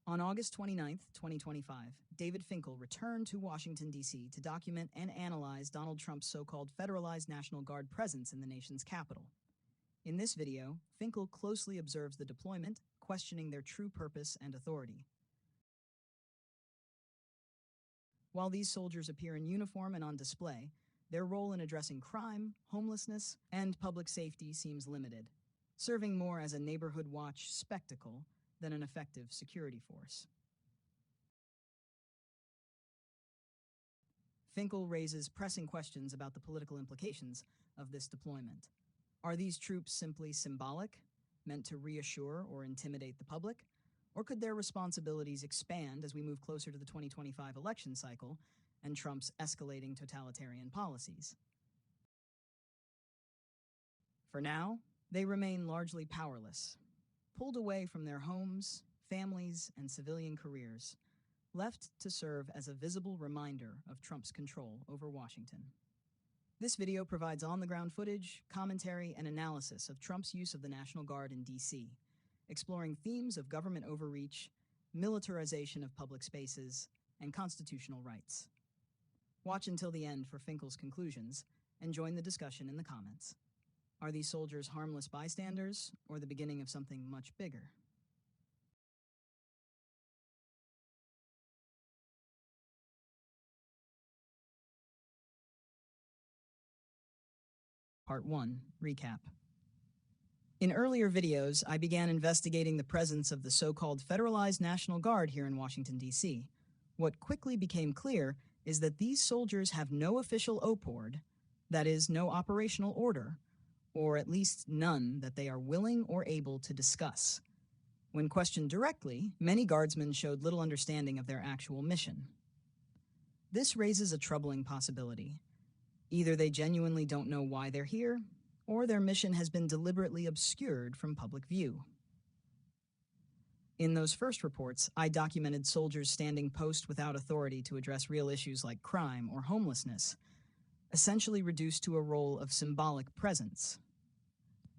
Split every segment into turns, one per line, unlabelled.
On August 29, 2025, David Finkel returned to Washington, D.C. to document and analyze Donald Trump's so-called federalized National Guard presence in the nation's capital. In this video, Finkel closely observes the deployment, questioning their true purpose and authority. While these soldiers appear in uniform and on display, their role in addressing crime, homelessness, and public safety seems limited, serving more as a neighborhood watch spectacle than an effective security force. Finkel raises pressing questions about the political implications of this deployment. Are these troops simply symbolic, meant to reassure or intimidate the public? Or could their responsibilities expand as we move closer to the 2025 election cycle and Trump's escalating totalitarian policies? For now, they remain largely powerless, pulled away from their homes, families, and civilian careers, left to serve as a visible reminder of Trump's control over Washington. This video provides on-the-ground footage, commentary, and analysis of Trump's use of the National Guard in D.C., exploring themes of government overreach, militarization of public spaces, and constitutional rights. Watch until the end for Finkel's conclusions, and join the discussion in the comments. Are these soldiers harmless bystanders, or the beginning of something much bigger? Part 1. Recap. In earlier videos, I began investigating the presence of the so-called federalized National Guard here in Washington, D.C. What quickly became clear is that these soldiers have no official OPORD, that is, no operational order, or at least none that they are willing or able to discuss. When questioned directly, many guardsmen showed little understanding of their actual mission. This raises a troubling possibility. Either they genuinely don't know why they're here, or their mission has been deliberately obscured from public view. In those first reports, I documented soldiers standing post without authority to address real issues like crime or homelessness, essentially reduced to a role of symbolic presence.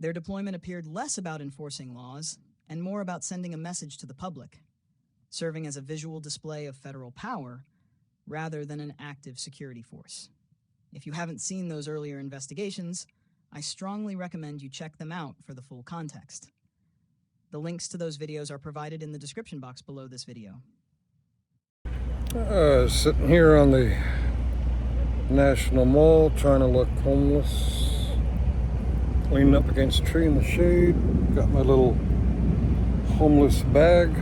Their deployment appeared less about enforcing laws and more about sending a message to the public, serving as a visual display of federal power rather than an active security force. If you haven't seen those earlier investigations, I strongly recommend you check them out for the full context. The links to those videos are provided in the description box below this video.
Sitting here on the National Mall trying to look homeless, leaning up against a tree in the shade. Got my little homeless bag.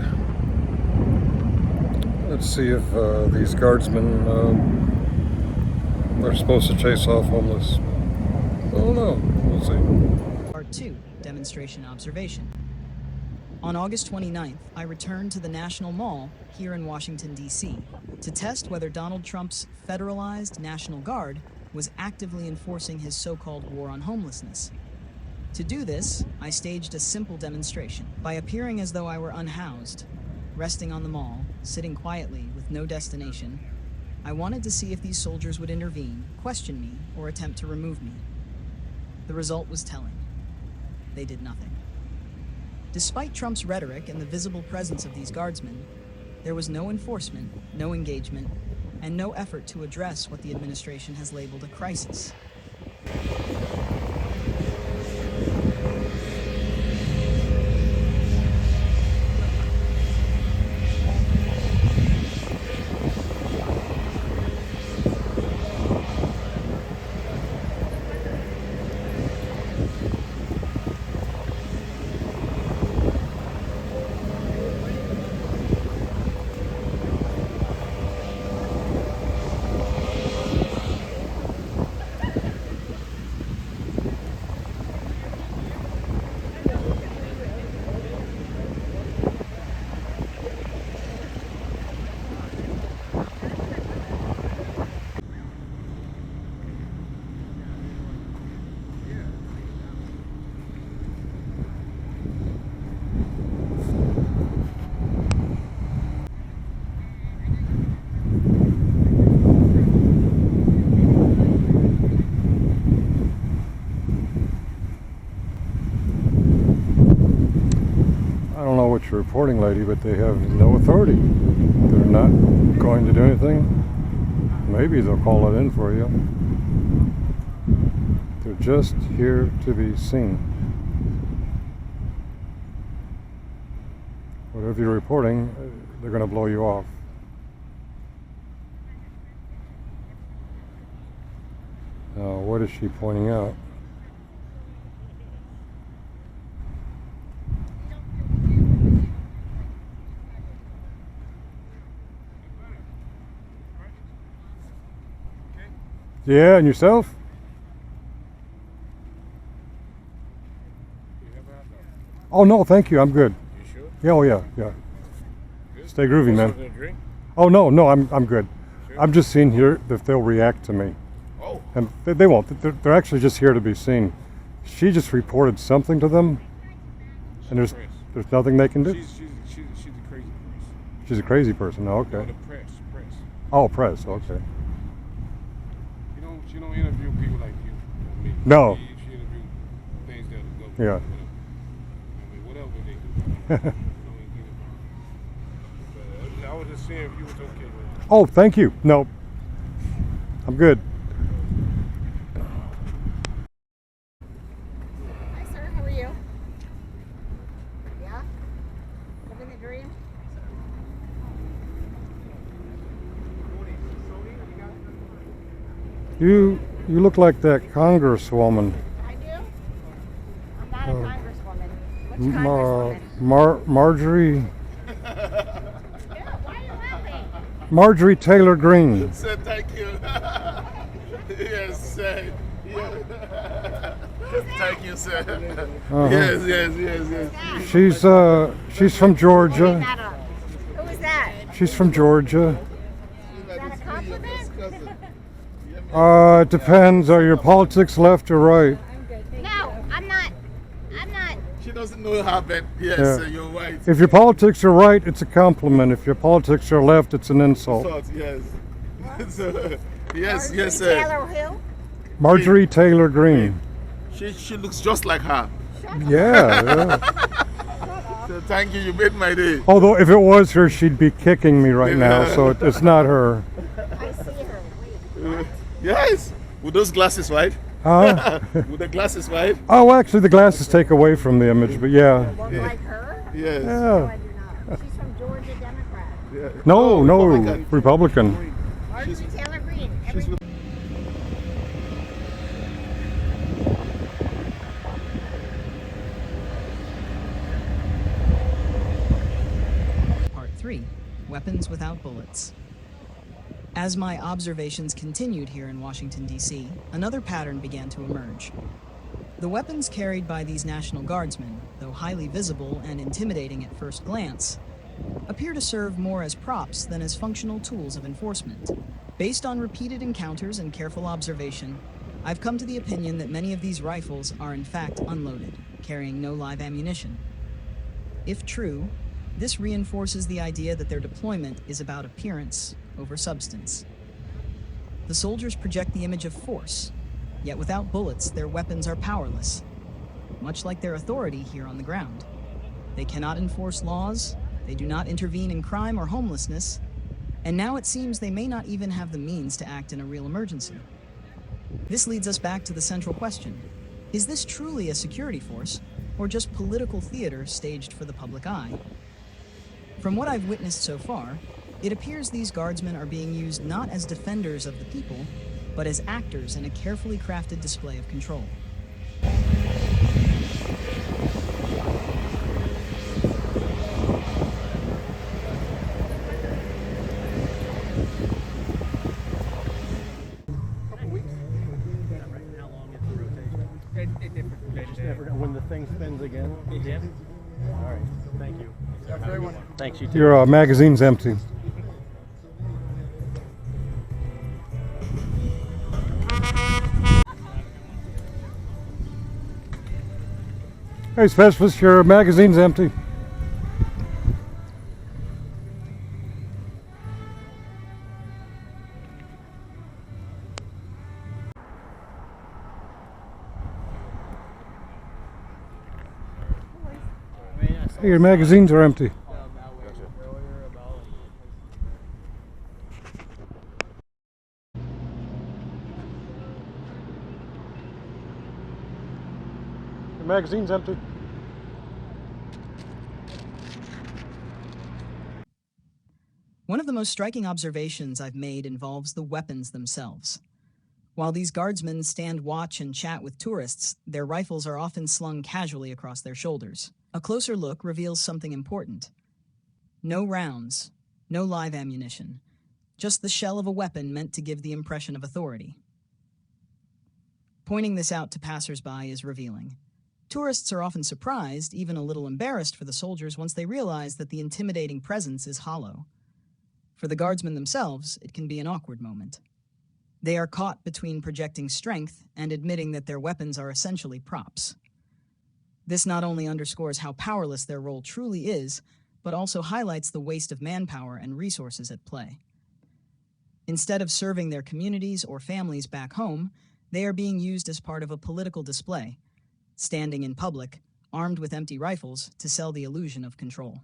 Let's see if these guardsmen are supposed to chase off homeless. I don't know. We'll see.
Part 2. Demonstration Observation. On August 29th, I returned to the National Mall here in Washington, D.C. to test whether Donald Trump's federalized National Guard was actively enforcing his so-called war on homelessness. To do this, I staged a simple demonstration by appearing as though I were unhoused, resting on the mall, sitting quietly with no destination. I wanted to see if these soldiers would intervene, question me, or attempt to remove me. The result was telling. They did nothing. Despite Trump's rhetoric and the visible presence of these guardsmen, there was no enforcement, no engagement, and no effort to address what the administration has labeled a crisis.
your reporting lady, but they have no authority. They're not going to do anything. Maybe they'll call it in for you. They're just here to be seen. Whatever you're reporting, they're going to blow you off. Now, what is she pointing out? Yeah, and yourself? Oh no, thank you. I'm good.
You sure?
Yeah, oh yeah. Good? Stay groovy, man.
Something to drink?
Oh no, I'm good.
Sure?
I'm just seeing here if they'll react to me,
Oh,
and they won't. They're actually just here to be seen. She just reported something to them, and there's nothing they can do.
she's a crazy person.
She's a crazy person. Oh,
No,
okay.
the press.
Oh, press. Okay.
She don't interview people like you. I mean,
No.
She interview things that go.
Yeah.
Whatever they do. But I was just seeing if you was okay with it.
Oh, thank you. No, I'm good.
Hi, sir. How are you? Yeah? Living the dream?
You look like that congresswoman.
I do? I'm not a congresswoman. Which congresswoman?
Marjorie
Yeah, why are you laughing?
Marjorie Taylor Greene.
Sir, thank you. Yes, sir. Yeah. Thank you, sir.
Uh-huh.
Yes.
She's from
Bring
Georgia.
that up. Who is that?
She's from Georgia.
Is that a compliment?
It depends. Are your politics left or right?
No, I'm not.
She doesn't know how bad. Yes,
Yeah.
sir, you're right.
If your politics are right, it's a compliment. If your politics are left, it's an insult.
Thoughts, yes. So, yes,
Marjorie
yes, sir.
Taylor Hill?
Marjorie Taylor Greene.
She looks just like her.
Yeah.
So thank you. You made my day.
Although if it was her, she'd be kicking me right now. So it's not her.
I see her. Wait.
Yes. With those glasses, right?
Huh?
With the glasses, right?
Oh, actually, the glasses take away from the image, but yeah.
Look like her?
Yes.
No,
Yeah.
I do not. She's from Georgia Democrat.
Yeah.
No, no,
Republican.
Republican.
Marjorie Taylor Greene.
She's with
Part 3, Weapons Without Bullets. As my observations continued here in Washington, D.C., another pattern began to emerge. The weapons carried by these National Guardsmen, though highly visible and intimidating at first glance, appear to serve more as props than as functional tools of enforcement. Based on repeated encounters and careful observation, I've come to the opinion that many of these rifles are in fact unloaded, carrying no live ammunition. If true, this reinforces the idea that their deployment is about appearance over substance. The soldiers project the image of force, yet without bullets, their weapons are powerless, much like their authority here on the ground. They cannot enforce laws, they do not intervene in crime or homelessness, and now it seems they may not even have the means to act in a real emergency. This leads us back to the central question. Is this truly a security force, or just political theater staged for the public eye? From what I've witnessed so far, it appears these guardsmen are being used not as defenders of the people, but as actors in a carefully crafted display of control.
When the thing spins again. Yes. All right. Thank you. Thanks, you too.
Your magazine's empty. Hey, specialist, your magazine's empty. Hey, your magazines are empty. Your magazine's empty.
One of the most striking observations I've made involves the weapons themselves. While these guardsmen stand watch and chat with tourists, their rifles are often slung casually across their shoulders. A closer look reveals something important. No rounds, no live ammunition, just the shell of a weapon meant to give the impression of authority. Pointing this out to passersby is revealing. Tourists are often surprised, even a little embarrassed for the soldiers once they realize that the intimidating presence is hollow. For the guardsmen themselves, it can be an awkward moment. They are caught between projecting strength and admitting that their weapons are essentially props. This not only underscores how powerless their role truly is, but also highlights the waste of manpower and resources at play. Instead of serving their communities or families back home, they are being used as part of a political display, standing in public, armed with empty rifles, to sell the illusion of control.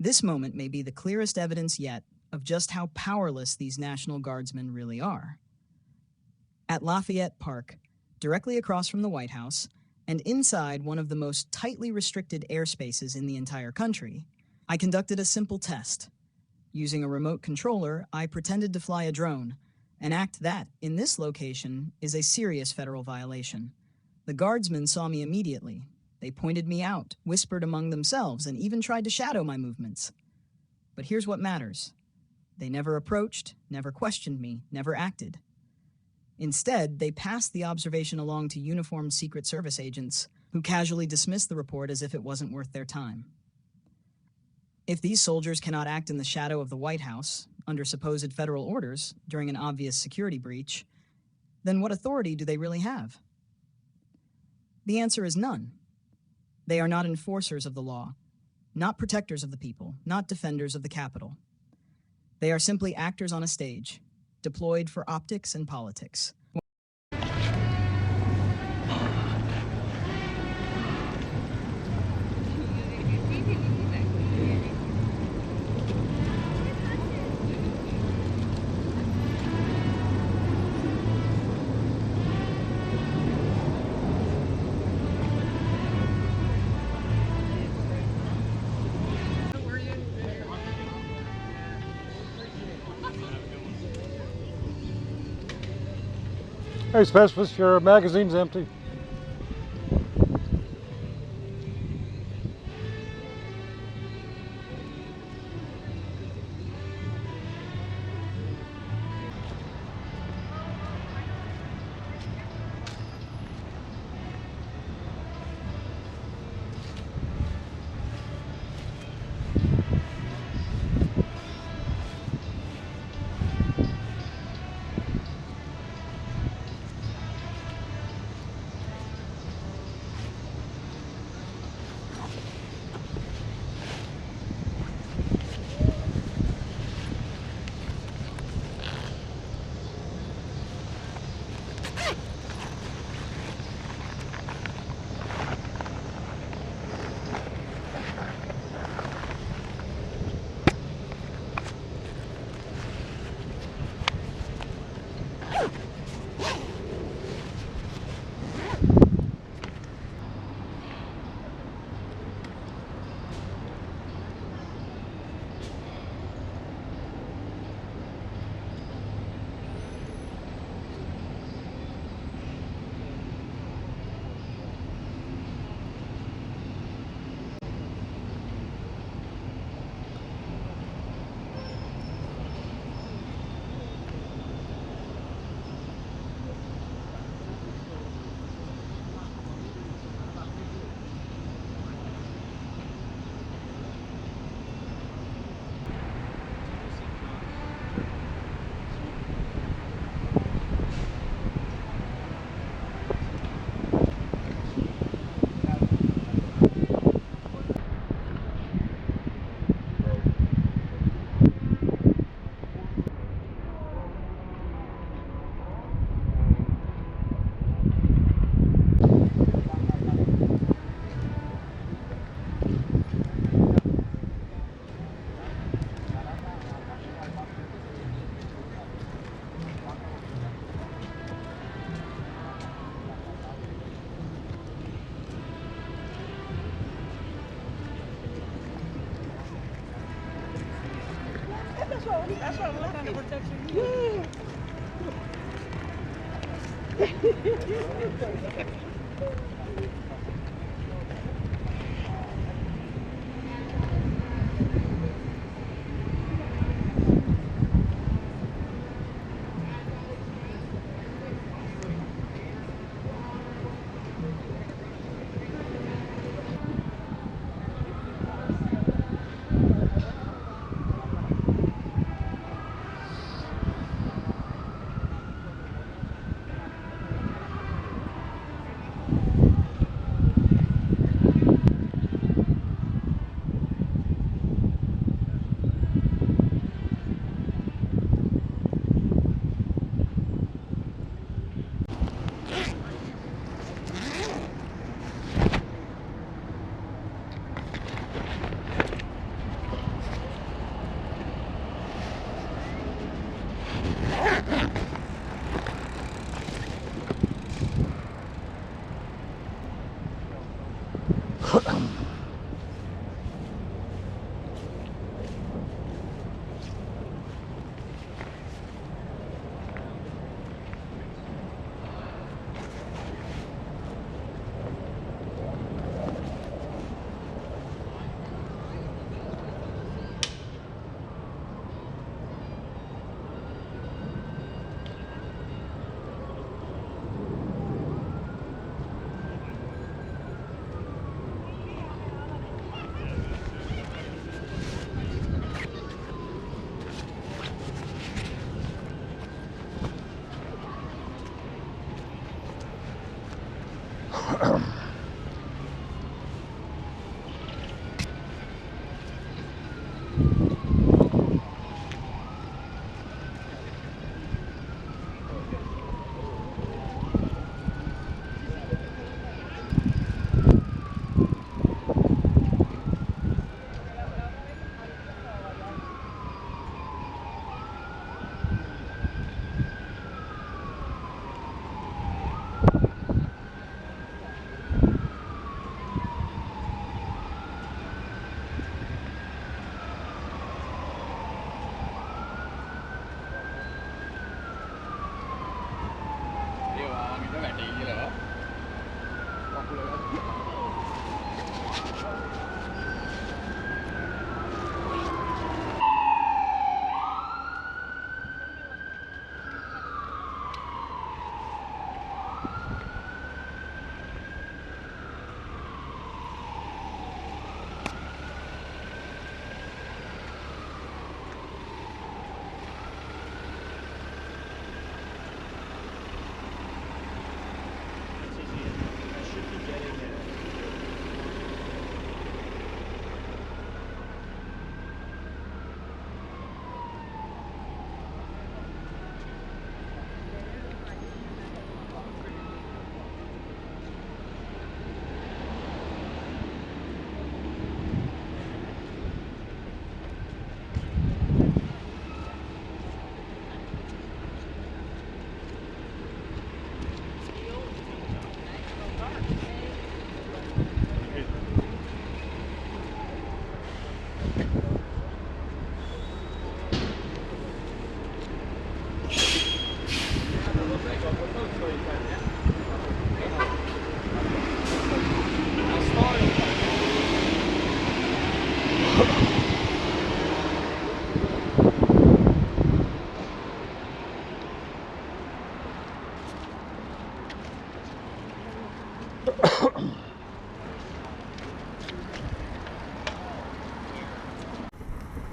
This moment may be the clearest evidence yet of just how powerless these National Guardsmen really are. At Lafayette Park, directly across from the White House, and inside one of the most tightly restricted airspaces in the entire country, I conducted a simple test. Using a remote controller, I pretended to fly a drone, an act that, in this location, is a serious federal violation. The guardsmen saw me immediately. They pointed me out, whispered among themselves, and even tried to shadow my movements. But here's what matters. They never approached, never questioned me, never acted. Instead, they passed the observation along to uniformed Secret Service agents, who casually dismissed the report as if it wasn't worth their time. If these soldiers cannot act in the shadow of the White House, under supposed federal orders, during an obvious security breach, then what authority do they really have? The answer is none. They are not enforcers of the law, not protectors of the people, not defenders of the Capitol. They are simply actors on a stage, deployed for optics and politics.
Hey, Specialist, your magazine's empty.
That's why what kind of protection you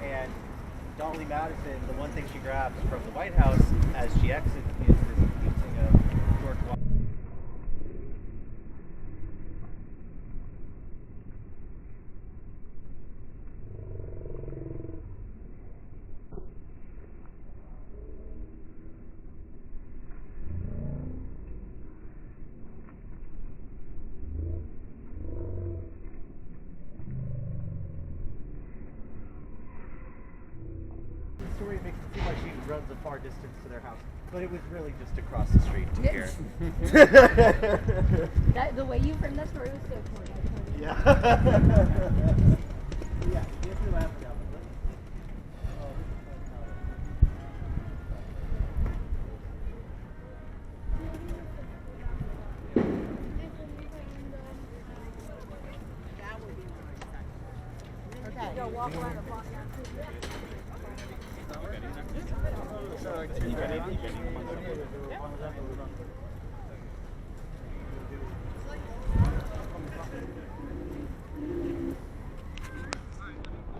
And Dolly Madison, the one thing she grabs from the White House as she exits is this painting of George Washington. The story makes it seem like she runs a far distance to their house, but it was really just across the street to here.
the way you framed that story was so funny.
Yeah. Yeah, you have to laugh at that one.
go walk around or walk down.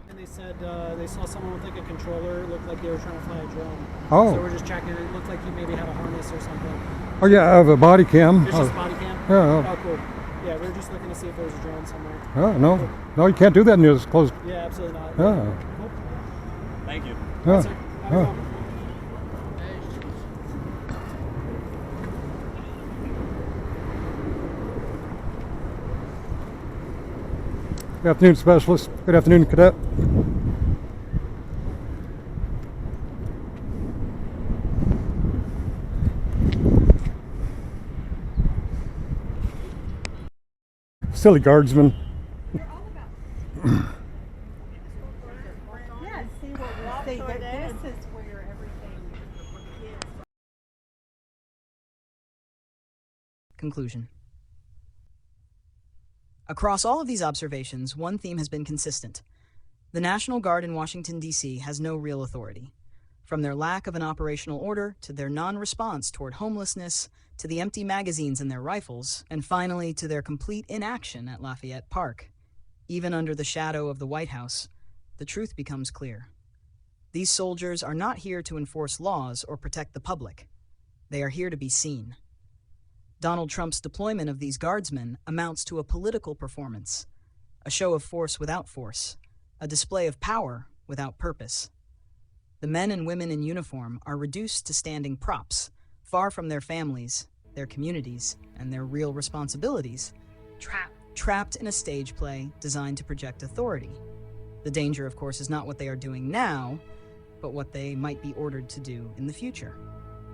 And they said they saw someone with like a controller. It looked like they were trying to fly a drone.
Oh.
So we're just checking. It looked like you maybe had a harness or something.
Oh yeah, I have a body cam.
It's just body cam?
Yeah.
Oh, cool. Yeah, we were just looking to see if there was a drone somewhere.
Oh, no. No, you can't do that near this closed.
Yeah, absolutely not.
Yeah.
Cool.
Thank you.
Yeah.
Have a
Yeah.
good one.
Good afternoon, specialist. Good afternoon, cadet. Silly guardsmen.
Yes, see what we see, but this is where everything is.
Conclusion. Across all of these observations, one theme has been consistent. The National Guard in Washington, D.C. has no real authority. From their lack of an operational order, to their non-response toward homelessness, to the empty magazines in their rifles, and finally to their complete inaction at Lafayette Park. Even under the shadow of the White House, the truth becomes clear. These soldiers are not here to enforce laws or protect the public. They are here to be seen. Donald Trump's deployment of these guardsmen amounts to a political performance, a show of force without force, a display of power without purpose. The men and women in uniform are reduced to standing props, far from their families, their communities, and their real responsibilities, trapped in a stage play designed to project authority. The danger, of course, is not what they are doing now, but what they might be ordered to do in the future.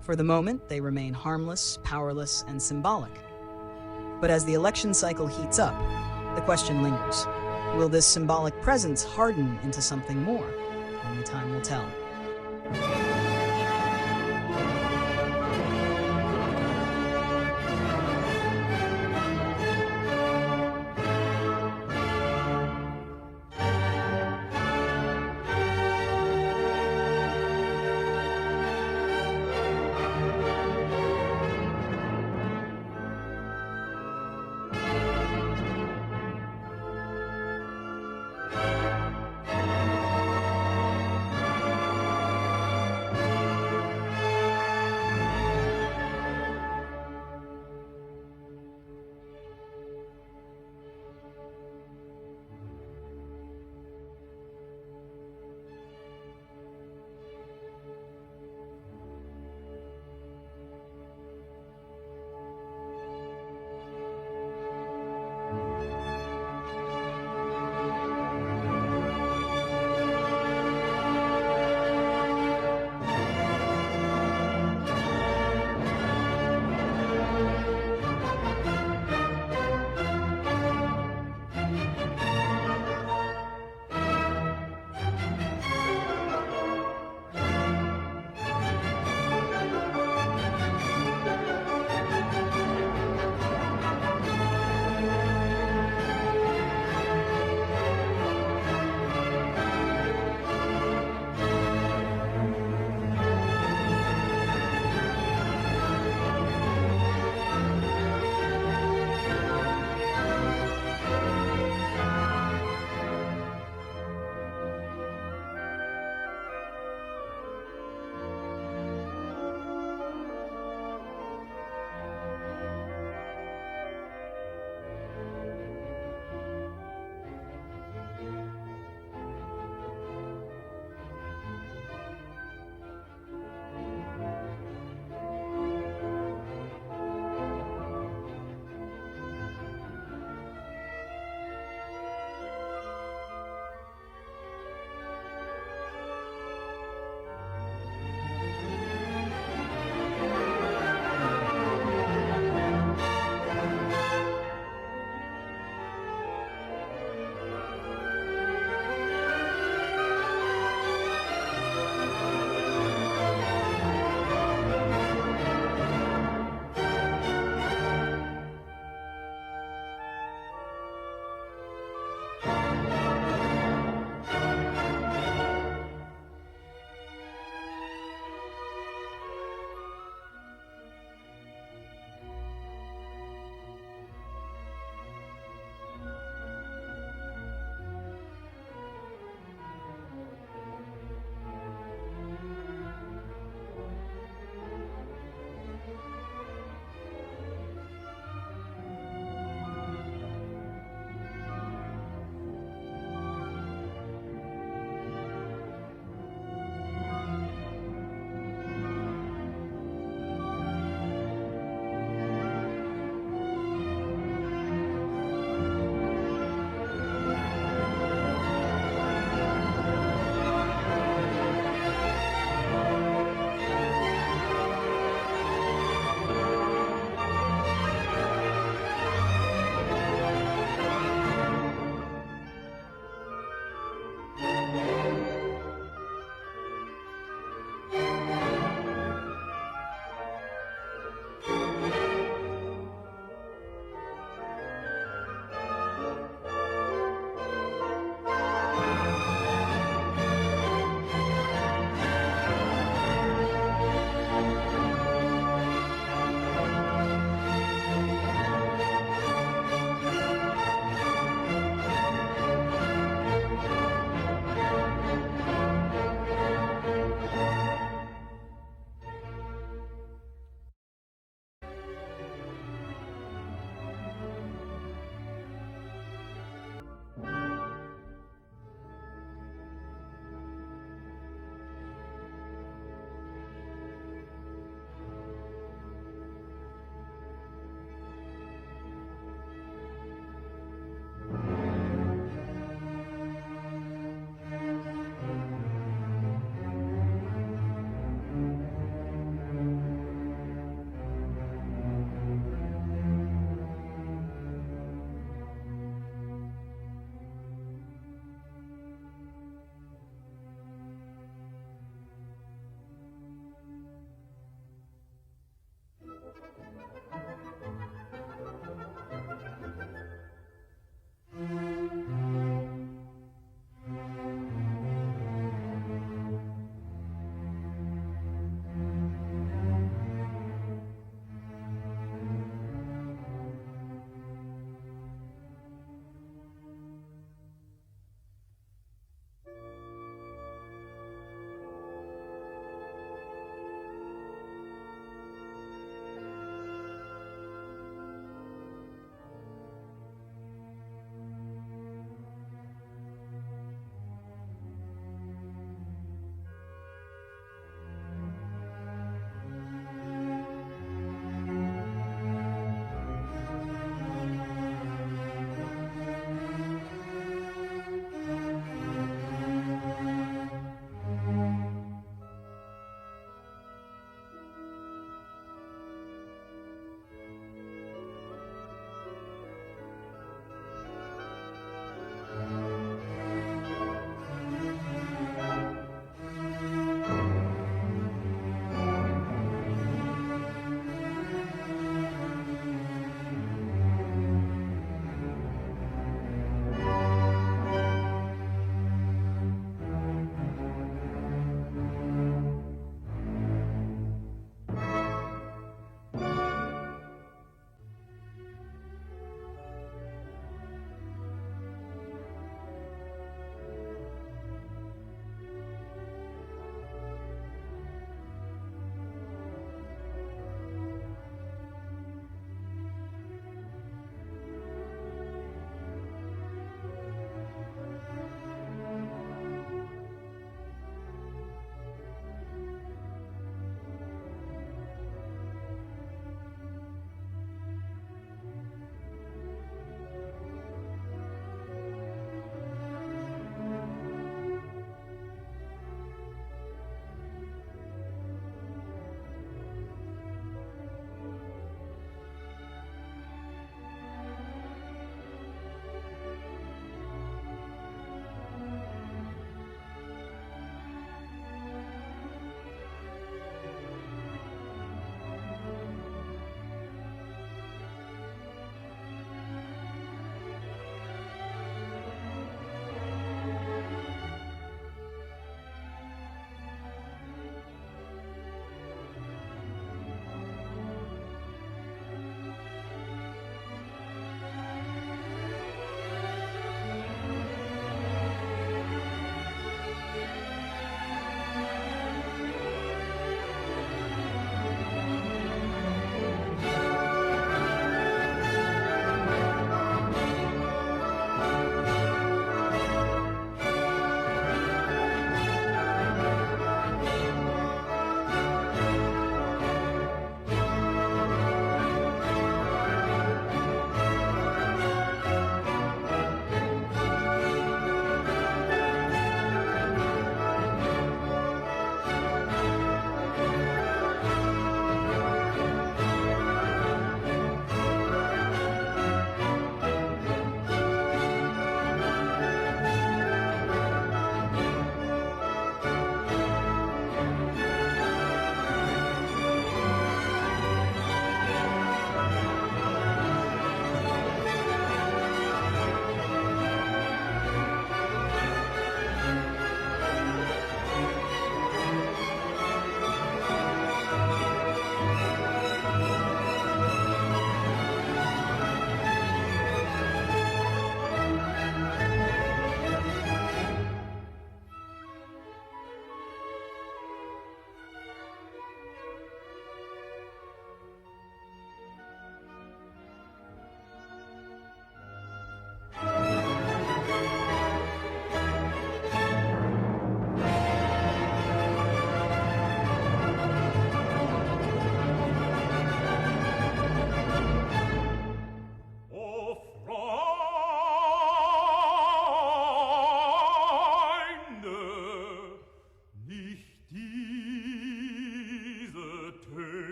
For the moment, they remain harmless, powerless, and symbolic. But as the election cycle heats up, the question lingers. Will this symbolic presence harden into something more? Only time will tell.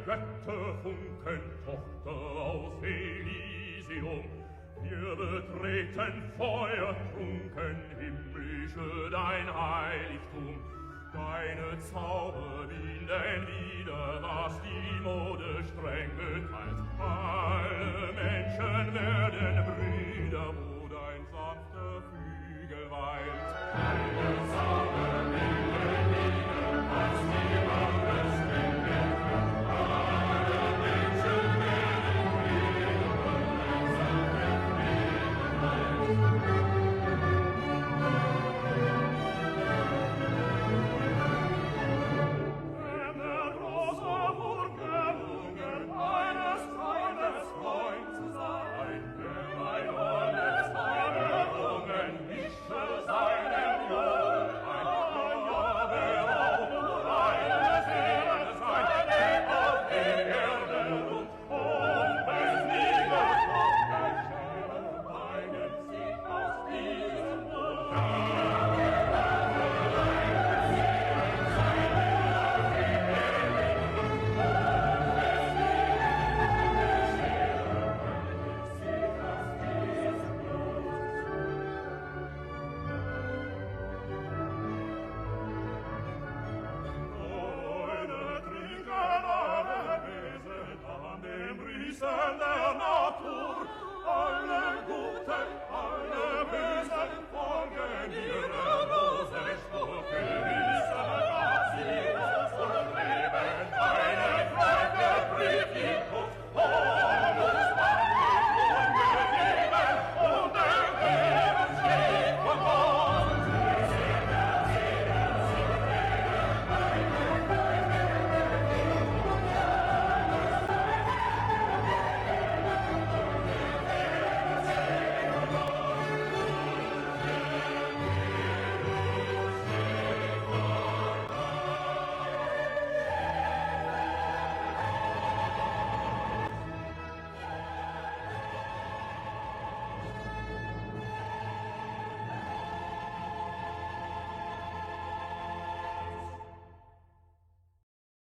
Götterfunken, Tochter aus Elysium. Wir betreten feuertrunken, himmlische dein Heiligtum. Deine Zauber binden wieder, was die Mode streng geteilt. Alle Menschen werden Brüder, wo dein sanfter Flügel weilt. Deine Zauber binden wieder, was die Mode streng geteilt. Alle Menschen werden Brüder, wo dein sanfter Flügel weilt. An dem Riesen